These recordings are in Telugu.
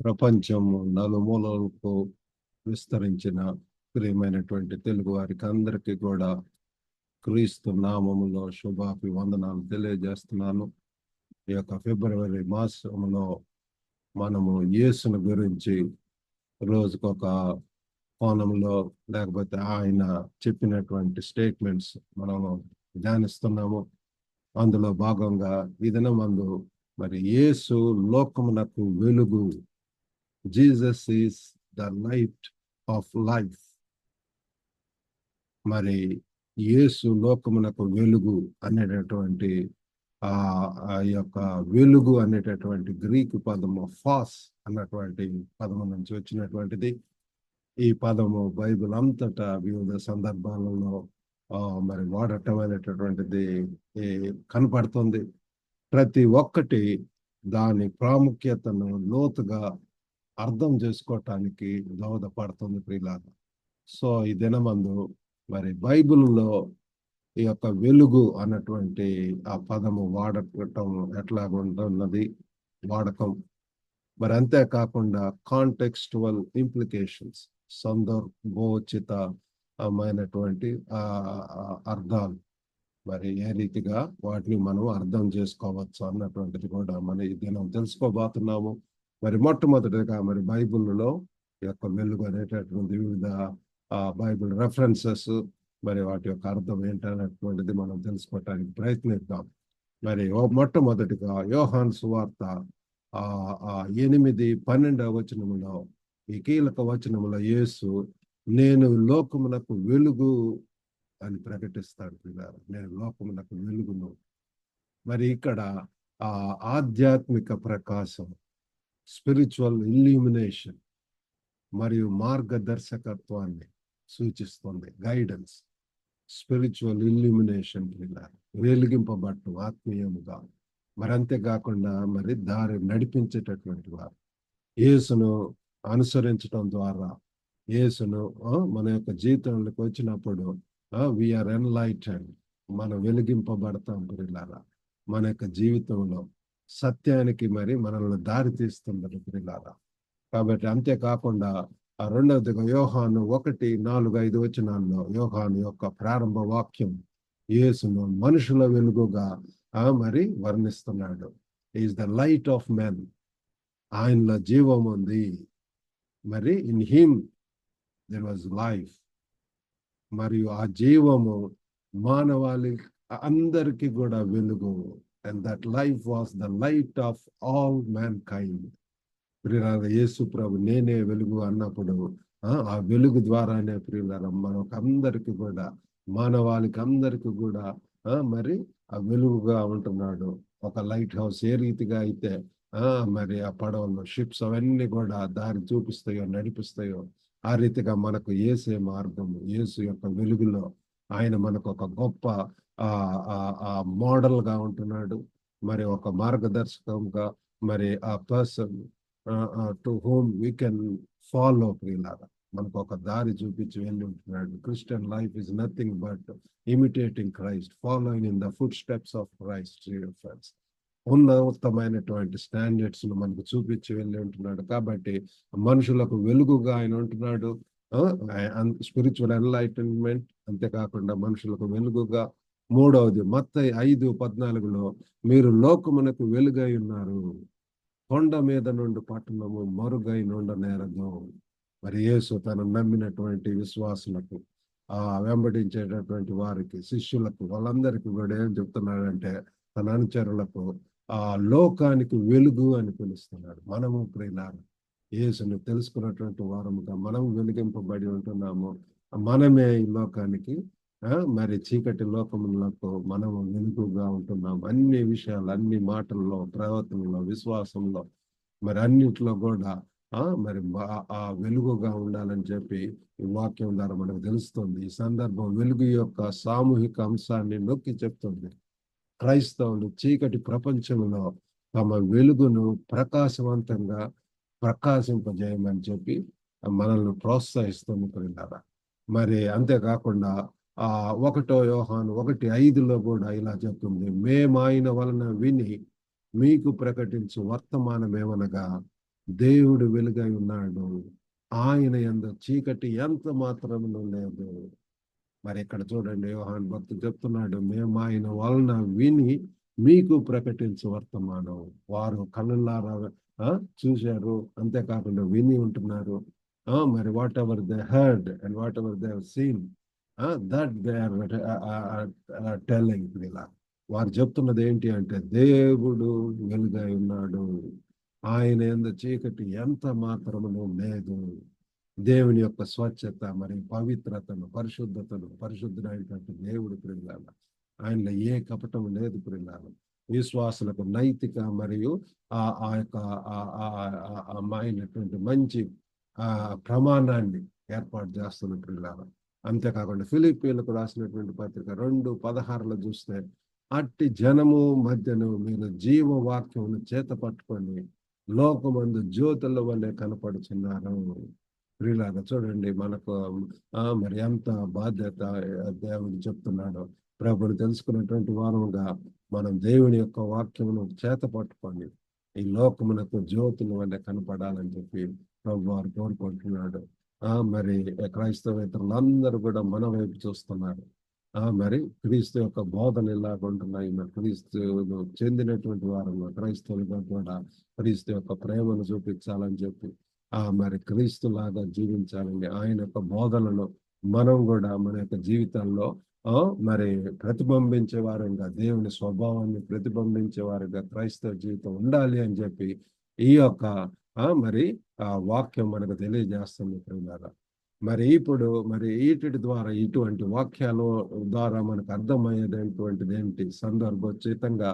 ప్రపంచం నలుమూలలకు విస్తరించిన ప్రియమైనటువంటి తెలుగు వారికి అందరికీ కూడా క్రీస్తు నామములో శుభాభివందనాలు తెలియజేస్తున్నాను. ఈ యొక్క ఫిబ్రవరి మాసంలో మనము యేసుని గురించి రోజుకొక కోణంలో లేకపోతే ఆయన చెప్పినటువంటి స్టేట్మెంట్స్ మనము ధ్యానిస్తున్నాము. అందులో భాగంగా ఈ దినమందు మరి యేసు లోకమునకు వెలుగు, Jesus is the light of life. మరి యేసు లోకమునకు వెలుగు అనేటటువంటి ఆ యొక్క వెలుగు అనేటటువంటి గ్రీకు పదము ఫాస్ అన్నటువంటి పదము నుంచి వచ్చినటువంటిది. ఈ పదము బైబిల్ అంతటా వివిధ సందర్భాలలో మరి వాడటం అనేటటువంటిది కనపడుతుంది. ప్రతి ఒక్కటి దాని ప్రాముఖ్యతను లోతుగా అర్థం చేసుకోవటానికి దోహదపడుతుంది ప్రియులారా. సో ఈ దినమందు మరి బైబిల్లో ఈ యొక్క వెలుగు అన్నటువంటి ఆ పదము వాడటం ఎట్లాగుంటున్నది వాడకం. మరి అంతేకాకుండా కాంటెక్స్టువల్ ఇంప్లికేషన్స్, సందర్భోచితమైనటువంటి అర్థాలు, మరి ఏ రీతిగా వాటిని మనం అర్థం చేసుకోవచ్చు అన్నటువంటిది కూడా మన ఈ దినం తెలుసుకోబోతున్నాము. మరి మొట్టమొదటిగా మరి బైబిల్లో ఈ యొక్క వెలుగు అనేటటువంటి వివిధ బైబిల్ రెఫరెన్సెస్, మరి వాటి యొక్క అర్థం ఏంటనేటువంటిది మనం తెలుసుకోవటానికి ప్రయత్నిద్దాం. మరి మొట్టమొదటిగా యోహాను సువార్త 8:12 వచనములో ఈ కీలక వచనములో యేసు నేను లోకమునకు వెలుగు అని ప్రకటిస్తాడు. నేను లోకమునకు వెలుగును. మరి ఇక్కడ ఆధ్యాత్మిక ప్రకాశం, స్పిరిచువల్ ఇల్యూమినేషన్ మరియు మార్గదర్శకత్వాన్ని సూచిస్తుంది. గైడెన్స్, స్పిరిచువల్ ఇల్యూమినేషన్, వెలిగింపబట్టు ఆత్మీయముగా. మరి అంతేకాకుండా మరి దారి నడిపించేటటువంటి వారు, యేసును అనుసరించడం ద్వారా యేసును మన యొక్క జీవితంలోకి వచ్చినప్పుడు వీఆర్ ఎన్లైటెడ్, మనం వెలిగింపబడతాం ప్రియులారా. మన యొక్క జీవితంలో సత్యానికి మరి మనల్ని దారి తీస్తుంది ప్రియులారా. కాబట్టి అంతేకాకుండా రెండవదిగా యోహాను 1:4-5 వచనాల్లో యోహాను యొక్క ప్రారంభ వాక్యం యేసును మనుషుల వెలుగుగా మరి వర్ణిస్తున్నాడు. Is the light of men. ఆయనలో జీవం ఉంది. మరి in him there was life. మరియు ఆ జీవము మానవాళి అందరికీ కూడా వెలుగు. And that life was the light of all mankind. ప్రియులారా, యేసు ప్రభు నేనే వెలుగు అన్నప్పుడు ఆ వెలుగు ద్వారానే ప్రియులారా మనకు అందరికి కూడా, మానవాళికి అందరికి కూడా మరి ఆ వెలుగుగా ఉంటున్నాడు. ఒక లైట్ హౌస్ ఏ రీతిగా అయితే మరి ఆ పడవల్లో షిప్స్ అవన్నీ కూడా దారి చూపిస్తాయో నడిపిస్తాయో, ఆ రీతిగా మనకు యేసే మార్గము, యేసు యొక్క వెలుగులో ఆయన మనకు ఒక గొప్ప మోడల్ గా ఉంటున్నాడు. మరి ఒక మార్గదర్శకంగా, మరి ఆ person to home we can follow ప్రియులారా మనకు ఒక దారి చూపించి వెళ్ళి ఉంటున్నాడు. Christian life is nothing but imitating Christ, following in the foot steps of Christ. Friends, ఉన్నతమైనటువంటి స్టాండర్డ్స్ ను మనకు చూపించి వెళ్ళి ఉంటున్నాడు. కాబట్టి మనుషులకు వెలుగుగా ఆయన ఉంటున్నాడు. స్పిరిచువల్ ఎన్లైటన్మెంట్, అంతేకాకుండా మనుషులకు వెలుగుగా. మూడవది మత్తయి 5:14 మీరు లోకమునకు వెలుగై ఉన్నారు, కొండ మీద నుండి పట్టణము మరుగై నుండనేరదు. మరి యేసు తను నమ్మినటువంటి విశ్వాసులకు, వెంబడించేటటువంటి వారికి, శిష్యులకు, వాళ్ళందరికీ కూడా ఏం చెప్తున్నాడంటే తన అనుచరులకు లోకానికి వెలుగు అని పిలుస్తున్నాడు. మనము ప్రియులారా యేసుని తెలుసుకున్నటువంటి వారముగా మనం వెలిగింపబడి ఉంటున్నాము. మనమే ఈ లోకానికి మరి చీకటి లోకములకు మనము వెలుగుగా ఉంటున్నాం. అన్ని విషయాలు, అన్ని మాటల్లో, ప్రవర్తనలో, విశ్వాసంలో, మరి అన్నింటిలో కూడా మరి ఆ వెలుగుగా ఉండాలని చెప్పి ఈ వాక్యం ద్వారా మనకు తెలుస్తుంది. ఈ సందర్భం వెలుగు యొక్క సామూహిక అంశాన్ని నొక్కి చెప్తుంది. క్రైస్తవులు చీకటి ప్రపంచంలో తమ వెలుగును ప్రకాశవంతంగా ప్రకాశింపజేయమని చెప్పి మనల్ని ప్రోత్సహిస్తుంది ప్రియులారా. మరి అంతేకాకుండా 1 యోహాను 1:5 కూడా ఇలా చెప్తుంది, మేము ఆయన వలన విని మీకు ప్రకటించు వర్తమానం ఏమనగా దేవుడు వెలుగై ఉన్నాడు, ఆయన యందు చీకటి ఎంత మాత్రమును లేదు. మరి ఇక్కడ చూడండి, యోహాను భక్తుడు చెప్తున్నాడు, మేము ఆయన వలన విని మీకు ప్రకటించు వర్తమానం. వారు కళ్ళలారా చూశారు, అంతేకాకుండా విని ఉంటున్నారు. మరి whatever they heard and whatever they seen, that they are telling. ఇలా వారు చెప్తున్నది ఏంటి అంటే, దేవుడు వెలుగై ఉన్నాడు, ఆయన యందు చీకటి ఎంత మాత్రమును లేదు. దేవుని యొక్క స్వచ్ఛత మరియు పవిత్రతను, పరిశుద్ధతను, పరిశుద్ధుడైనటువంటి దేవుడు ప్రియులార, ఆయనలో ఏ కపటం లేదు ప్రియులార. విశ్వాసులకు నైతిక మరియు ఆ యొక్క అయినటువంటి మంచి ప్రమాణాన్ని ఏర్పాటు చేస్తున్న ప్రియులార. అంతేకాకుండా ఫిలిప్పీలకు రాసినటువంటి పత్రిక 2:16 చూస్తే, అట్టి జనము మధ్యను మీరు జీవవాక్యమును చేత పట్టుకొని లోకమందు జ్యోతుల వల్లే కనపడుచున్నారు. ప్రియులారా చూడండి, మనకు మరి ఎంత బాధ్యత దేవుడు చెప్తున్నాడో. ప్రభుని తెలుసుకున్నటువంటి వారముగా మనం దేవుని యొక్క వాక్యమును చేత పట్టుకొని ఈ లోకమునకు జ్యోతుల వల్లే కనపడాలని చెప్పి ప్రభు వారు కోరుకుంటున్నాడు. మరి క్రైస్తవేతరులందరూ కూడా మన వైపు చూస్తున్నారు. మరి క్రీస్తు యొక్క బోధన ఎలాగుంటున్నాయి, మరి క్రీస్తును చెందినటువంటి వారు క్రైస్తవులుగా కూడా క్రీస్తు యొక్క ప్రేమను చూపించాలని చెప్పి మరి క్రీస్తు లాగా జీవించాలని, ఆయన యొక్క బోధనలో మనం కూడా మన యొక్క జీవితాల్లో మరి ప్రతిబింబించే వారుగా, దేవుని స్వభావాన్ని ప్రతిబింబించే వారుగా క్రైస్తవ జీవితం ఉండాలి అని చెప్పి ఈ యొక్క మరి వాక్యం మనకు తెలియజేస్తుంది ప్రియులారా. మరి ఇప్పుడు మరి వీటి ద్వారా, ఇటువంటి వాక్యాల ద్వారా మనకు అర్థమయ్యేటటువంటిది ఏంటి, సందర్భోచితంగా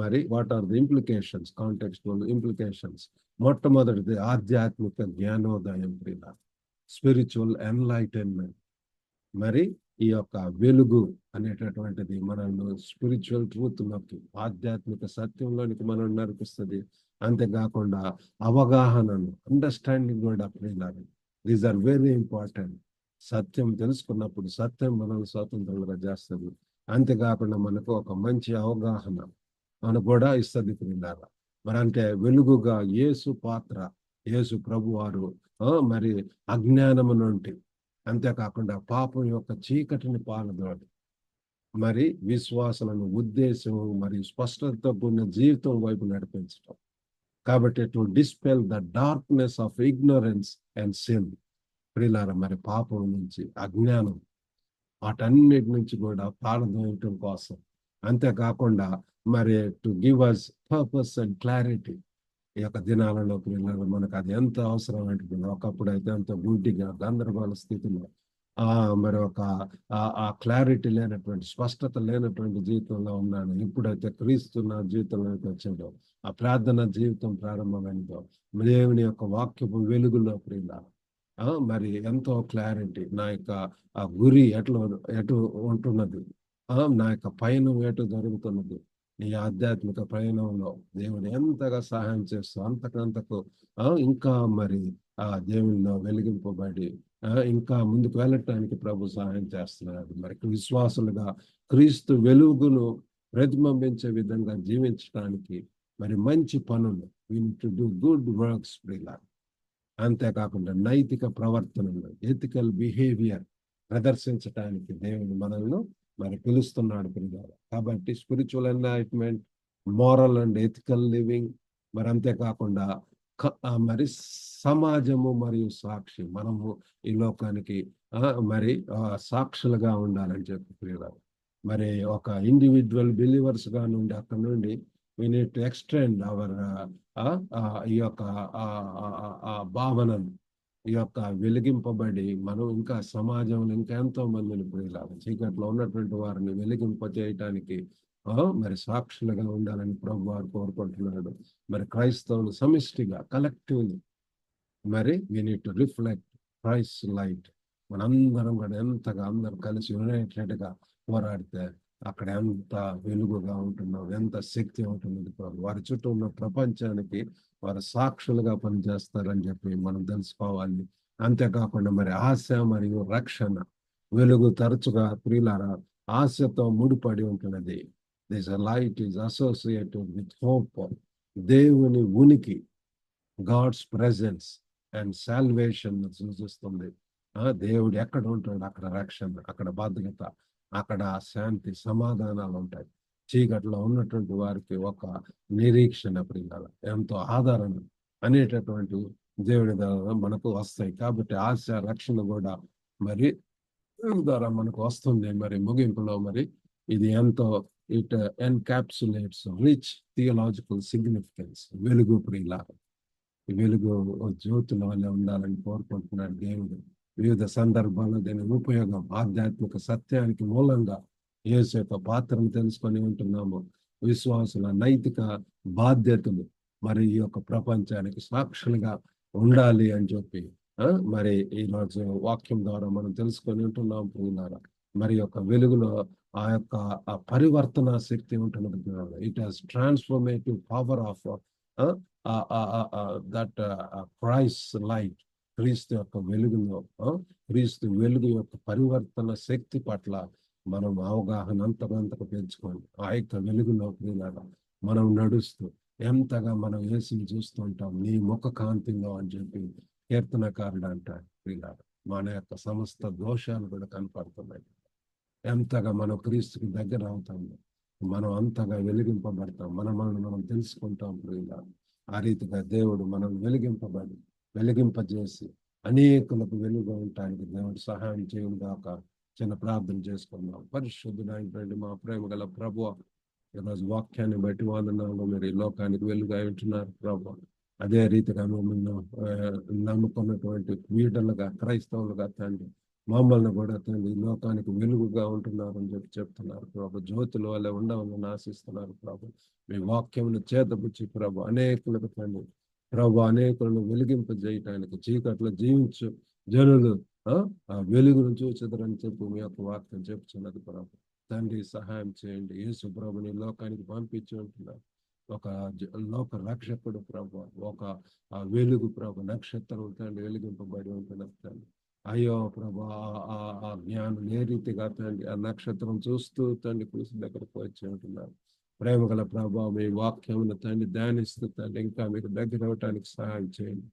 మరి what are the implications, contextual implications. మొట్టమొదటిది ఆధ్యాత్మిక జ్ఞానోదయం ప్రియులారా, స్పిరిచువల్ ఎన్లైటన్మెంట్. మరి ఈ యొక్క వెలుగు అనేటటువంటిది మనల్ని స్పిరిచువల్ ట్రూత్లోకి, ఆధ్యాత్మిక సత్యంలోనికి మనం నడిపిస్తుంది. అంతేకాకుండా అవగాహనను, అండర్స్టాండింగ్ కూడా ప్రియులారా, దీస్ ఆర్ వెరీ ఇంపార్టెంట్. సత్యం తెలుసుకున్నప్పుడు సత్యం మనల్ని స్వతంత్రంగా చేస్తుంది. అంతేకాకుండా మనకు ఒక మంచి అవగాహన మనకు కూడా ఇస్తుంది ప్రియులారా. మరి అంటే వెలుగుగా యేసు పాత్ర, యేసు ప్రభు వారు మరి అజ్ఞానము నుండి, అంతేకాకుండా పాపం యొక్క చీకటిని పాలదోడి మరి విశ్వాసాలను ఉద్దేశం మరియు స్పష్టతతో కూడిన జీవితం వైపు నడిపించడం. కాబట్టి to dispel the darkness of ignorance and sin ప్రియులారా, మరి పాపం నుంచి, అజ్ఞానం, వాటన్నిటి నుంచి కూడా పారదోయటం కోసం. అంతేకాకుండా మరి to give us purpose and clarity. ఈ యొక్క దినాలలో ప్రియులారా మనకు అది ఎంత అవసరం అంటే, ఒకప్పుడు అయితే అంత గుడ్డిగా గందరగోళ స్థితిలో మరి ఒక ఆ క్లారిటీ లేనటువంటి, స్పష్టత లేనటువంటి జీవితంలో ఉన్నాను. ఇప్పుడైతే క్రీస్తు నా జీవితంలోకి వచ్చాడో, ఆ ప్రార్థన జీవితం ప్రారంభమైనదో, దేవుని యొక్క వాక్యపు వెలుగులో ప్రియులారా మరి ఎంతో క్లారిటీ, నా యొక్క ఆ గురి ఎటు ఉంటున్నది, నా యొక్క పయనం ఎటు జరుగుతున్నది, ఈ ఆధ్యాత్మిక ప్రయాణంలో దేవుడు ఎంతగా సహాయం చేస్తూ అంతకంతకు ఇంకా మరి దేవునిలో వెలిగింపబడి ఇంకా ముందుకు వెళ్ళటానికి ప్రభు సహాయం చేస్తున్నాడు. మరి విశ్వాసులుగా క్రీస్తు వెలుగును ప్రతిబింబించే విధంగా జీవించడానికి మరి మంచి పనులు, we need to do good works ప్రియులారా. అంతేకాకుండా నైతిక ప్రవర్తనలు, ఎథికల్ బిహేవియర్ ప్రదర్శించడానికి దేవుడు మనల్ని మరి పిలుస్తున్నాడు ప్రియులారా. కాబట్టి spiritual enlightenment, moral and ethical living, మరి అంతేకాకుండా మరి సమాజము మరియు సాక్షి, మనము ఈ లోకానికి మరి సాక్షులుగా ఉండాలని చెప్పి ప్రియులారా. మరి ఒక ఇండివిజువల్ బిలీవర్స్ గా నుండి అక్కడ నుండి we need to extend our ఈ యొక్క భావనను, ఈ యొక్క వెలిగింపబడి మనం ఇంకా సమాజంలో ఇంకా ఎంతో మందిని ప్రియులారా, చీకట్లో ఉన్నటువంటి వారిని వెలిగింప చేయటానికి మరి సాక్షులుగా ఉండాలని ప్రభు వారు కోరుకుంటున్నాడు. మరి క్రైస్తవులు సమిష్టిగా, కలెక్టివ్లీ మరి we need to reflect Christ's light. మనందరం కూడా ఎంతగా అందరం కలిసి యునైటెడ్ గా పోరాడితే అక్కడ ఎంత వెలుగుగా ఉంటున్నాం, ఎంత శక్తి ఉంటున్నది. వారి చుట్టూ ఉన్న ప్రపంచానికి వారు సాక్షులుగా పనిచేస్తారని చెప్పి మనం తెలుసుకోవాలి. అంతేకాకుండా మరి ఆశ మరియు రక్షణ, వెలుగు తరచుగా ప్రియులారా ఆశతో ముడిపడి ఉంటున్నది. This light is associated with hope. దేవుని ఉనికి గాడ్స్ ప్రెజెన్స్ అండ్ సాల్వేషన్ సూచిస్తుంది. దేవుడు ఎక్కడ ఉంటాడు అక్కడ రక్షణ, అక్కడ భద్రత, అక్కడ శాంతి సమాధానాలు ఉంటాయి. చీకట్లో ఉన్నటువంటి వారికి ఒక నిరీక్షణ ప్రియాల, ఎంతో ఆదరణ అనేటటువంటి దేవుడి ద్వారా మనకు వస్తాయి. కాబట్టి ఆశ రక్షణ కూడా మరి ద్వారా మనకు వస్తుంది. మరి ముగింపులో మరి ఇది ఎంతో it encapsulates rich theological significance. వెలుగు ప్రియుల, ఈ వెలుగు జ్యోతుల వల్ల ఉండాలని కోరుకుంటున్నాడు దేవుడు. వివిధ సందర్భాల్లో దీని ఉపయోగం ఆధ్యాత్మిక సత్యానికి మూలంగా యేసు యొక్క పాత్రను తెలుసుకొని ఉంటున్నాము. విశ్వాసుల నైతిక బాధ్యతలు మరి ఈ యొక్క ప్రపంచానికి సాక్షులుగా ఉండాలి అని చెప్పి మరి ఈరోజు వాక్యం ద్వారా మనం తెలుసుకొని ఉంటున్నాం ప్రియులారా. మరి యొక్క వెలుగులో ఆ యొక్క పరివర్తన శక్తి ఉంటున్నది. It has transformative power of that Christ light. క్రీస్తు యొక్క వెలుగులో క్రీస్తు వెలుగు యొక్క పరివర్తన శక్తి పట్ల మనం అవగాహన అంతకంతకు పెంచుకోండి. ఆ యొక్క వెలుగులో ప్రియులారా మనం నడుస్తూ ఎంతగా మనం యేసుని చూస్తూ ఉంటాం. నీ ముఖ కాంతిలో అని చెప్పి కీర్తనకారుడు అంటాడు ప్రియులారా. మన యొక్క సమస్త దోషాలు కూడా కనపడుతున్నాయి. ఎంతగా మనం క్రీస్తుకి దగ్గర అవుతాము, మనం అంతగా వెలిగింపబడతాం. మనం తెలుసుకుంటాం ప్రియులారా. ఆ రీతిగా దేవుడు మనం వెలిగింపజేసి అనేకులకు వెలుగు ఉండటానికి దేవుడు సహాయం చేయను గాక. చిన్న ప్రార్థన చేసుకుందాం. పరిశుద్ధుడైనటువంటి మా ప్రేమ గల ప్రభువా, ఈరోజు వాక్యాన్ని బట్టి వందనాలు. మీరు ఈ లోకానికి వెలుగుగా ఉంటున్నారు ప్రభు. అదే రీతిగా మమ్మల్ని నమ్ముకున్నటువంటి వీడులుగా క్రైస్తవులుగా తండ్రి మమ్మల్ని కూడా తండ్రి ఈ లోకానికి వెలుగుగా ఉంటున్నారు అని చెప్తున్నారు ప్రభు. జ్యోతుల వల్ల ఉండవాలని ఆశిస్తున్నారు ప్రభు. మీ వాక్యమును చేతపుచ్చి ప్రభు అనేకులకు తండ్రి ప్రభు అనేకులను వెలిగింపజేయటానికి చీకట్లో జీవించు జనులు ఆ వెలుగును చూచెదరని చెప్పి మీ యొక్క వాక్యం చెప్పుచున్నది ప్రభు. తండ్రి సహాయం చేయండి. యేసు ప్రభుని లోకానికి పంపించి ఉంటున్నారు. ఒక లోక రక్షకుడు ప్రభు, ఒక వెలుగు ప్రభు, నక్షత్రం తండ్రి వెలిగింపబడి ఉంటున్నారు తండ్రి. అయ్యో ప్రభు, ఆ జ్ఞానం ఏ రీతిగా తండ్రి ఆ నక్షత్రం చూస్తూ తండ్రి కృషి దగ్గరకు వచ్చి ఉంటున్నారు. ప్రేమ గల ప్రభు, మీ వాక్యమును తండ్రి ధ్యానిస్తూ తండ్రి ఇంకా మీకు దగ్గర అవటానికి సహాయం చేయండి.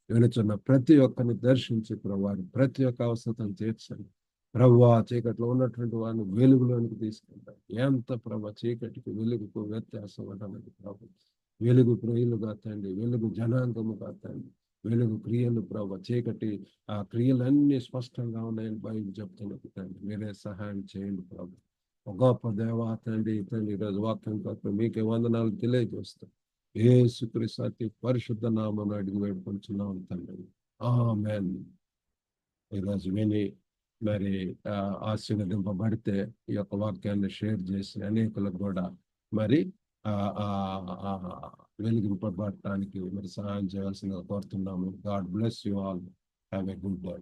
వినుచున్న ప్రతి ఒక్కరిని దర్శించి ప్రభు, ప్రతి ఒక్క అవసరం తీర్చండి ప్రభు. చీకట్లో ఉన్నటువంటి వారిని వెలుగులోనికి తీసుకుంటారు. ఎంత ప్రభు చీకటికి వెలుగుకు వ్యత్యాసం ఉంటుంది ప్రభు. వెలుగు ప్రియులుగా తండ్రి, వెలుగు జనాంగముగా తండ్రి, వెలుగు క్రియలు ప్రభు. చీకటి ఆ క్రియలన్నీ స్పష్టంగా ఉన్నాయని బైబిల్ చెప్తున్నది తండ్రి. మీరే సహాయం చేయండి ప్రభు. ఒక గొప్ప దేవా తండ్రి ఈరోజు వాక్యం కోసం మీకే వందనాలు తెలియజేస్తాం. యేసుక్రీస్తు అతి పరిశుద్ధ నామమున అడిగి వేడుకొంచున్నాం తండ్రి. ఆమేన్. ఈరోజు విని మరి ఆశీర్వదింపబడితే ఈ యొక్క వాక్యాన్ని షేర్ చేసి అనేకులకు కూడా మరి వెలిగింపబడటానికి మరి సహాయం చేయాల్సిందిగా కోరుతున్నాము. God bless you all. Have a good day.